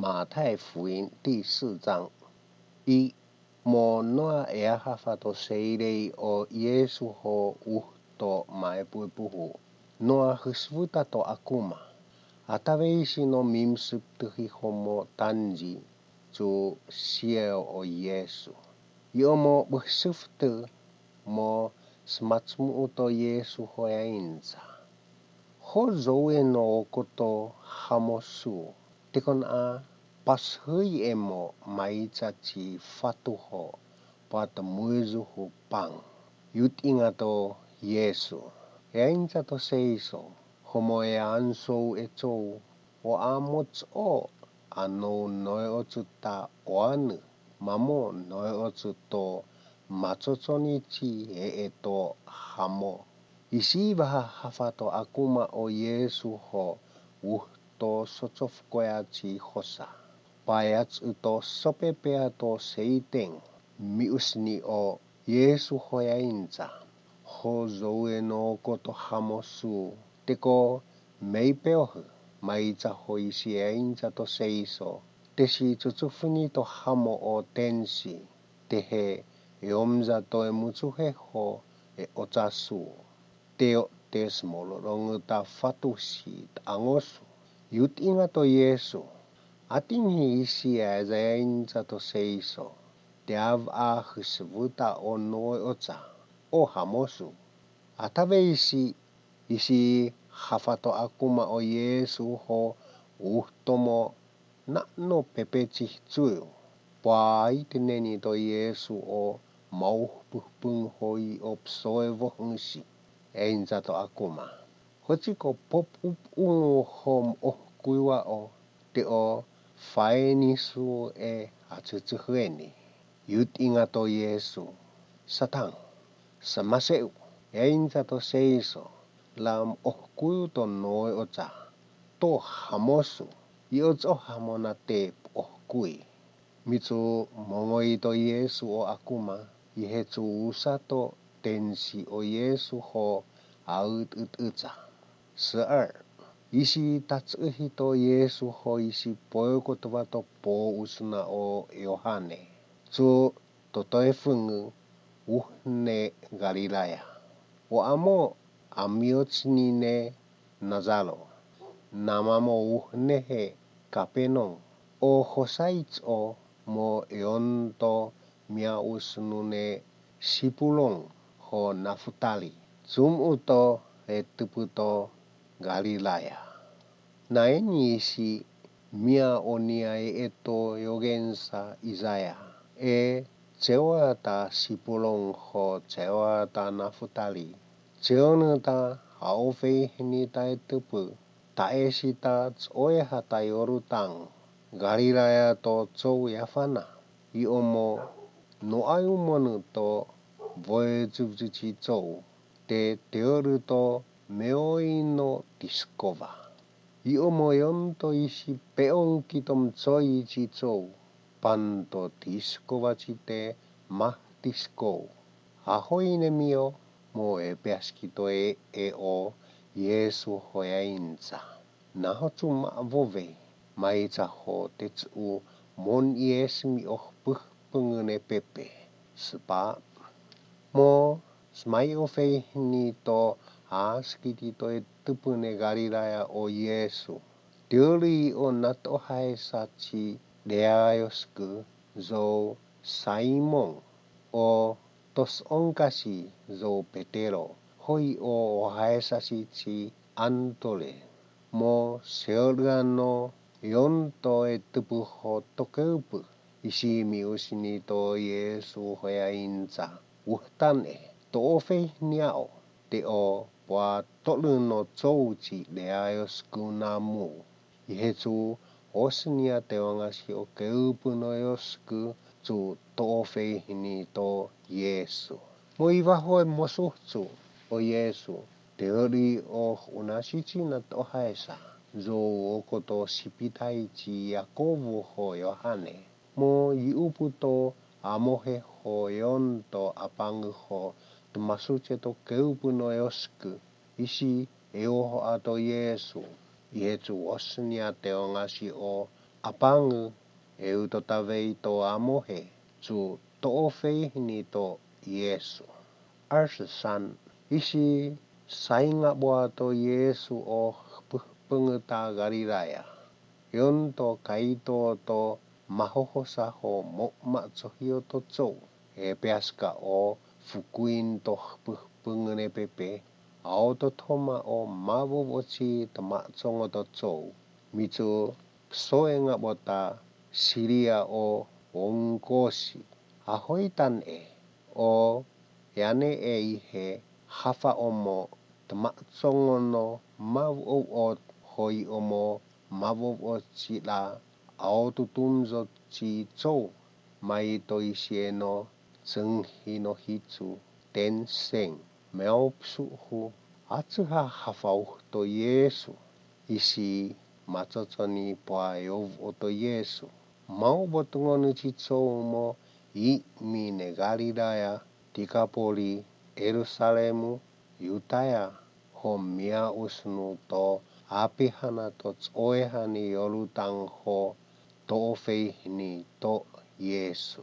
马太福音第4章mo noa ea hafato seirei o Yesu ho uhto maepuipuhu noa husvuta to akuma ataveisi no mimsiptuhi homo tanji tu sieo o Yesu iomo busuftu mo smatsmu to Yesu hoyainza ho zoe no okoto hamosu tikon a pas hui emo maichachi fatuho pat muizuhu pang yut ingato Yesu yaincha to seiso homo e ansou echou o amots o ano noe otsuta oanu mamo noe otsuto machochonichi eto hamo isi baha hafato akuma o Yesu ho uhto sochofkoyachi hosa payats uto sopepea to seiteng miusni o Yesu hoyainza ho zoe no koto hamosu teko meipeohu maicha hoisi yainza to seiso tesi chuchufuni to hamo o tensi tehe yomza to emutsuhe ho e ochasu teo tes molorongta fatusi angosu yut ingato Yesu atingi isi yainza to seiso teav a husvuta o noe ocha o hamosu ataveisi isi hafato akuma o Yesu ho uhtomo na no pepechi tsuyu paitineni to Yesu o mauhpuhpung hoi opsoe vohungsi einza to akuma hochiko pop up ungu hom kuiwa o te o faeni su e achuchuheni yut ingato Yesu satang samaseu einza to seiso lam kuiu to noe ocha to hamosu iocho hamona te kui mitsu mongoi to Yesu o akuma ihechu usato tensi o Yesu ho aut ucha isi tatsuhi to Yesu ho isi poikotwa to po usna o Yohane chu totoefungu uhne Galilaya o amo amiotsinine Nazalo namamo uhnehe Kapenon o hosaits o mo yonto mia usnune Sipulong ho Naftali zum uto etuputo Galilaya naeni isi mia onia eto yogensa Isaya cewa ta Sipulong ho cewa ta Naftali ceona ta haofei ni ta etupu ta esita tsoe hata yorutang Galilaya to chou yafana iomo no ayumonu to voe chubchuchi chou te teoru to meoi no tiskova iomo yonto isi peong kitom choi chi chou panto tiskova chite mah tiskou ahoine mio mo epeaskito o Yesu hoyainza nahochu ma vove maicha ho tetsu mon yesmi oh puhpungune pepe spa mo smai ofei ni to askiti to etupune Galilaya o Yesu teori o nato haesachi deayosku zo Simon o tos ongkasi zo Petero hoi o haesashi chi Antole mo seorgano yonto etupu ho tokeupu isi miusni to Yesu hoyainza uhtane to ofei niao te o wa toluno chouchi deayosku namu ihechu osnia teongasi o keupu no yosku chu to ofei ni to Yesu moiva hoi mosuhchu o Yesu teori o unasichi na to haesa zo okoto sipitaichi Yakobo ho Yohane mo iuputo amohe ho yonto apangu ho tumasuche to keupu no yosku isi eoho ato Yesu ihechu osnia teongasi o Apang eutotavei to amohe zu toofeihni to Yesu. 23. Isi sainga boa to Yesu o pengeta Galilaya. Yon to kaito to mahohosa ho mokma tsohio to tso. Peaska o fukuin to pengene pepe. Ao to toma o mawowochi to matsongo to tso. Mitsu soenga bota siria o ongkosi. Ahoitan o yane ihe hafa omo tmatsongo no mawo hoi omo mawo chila ao tutumzo chi tso mai to isieno zenghi no hitsu ten seng meo psuhu atsuha hafau to Yesu isi matsotsoni poa yov to Yesu mau botungono chi tso mo I mine Galilaya Tikapoli Yerusalemu Yutaya ho mia usnu to apihana to tsoehani yolutang ho toofeihni to Yesu.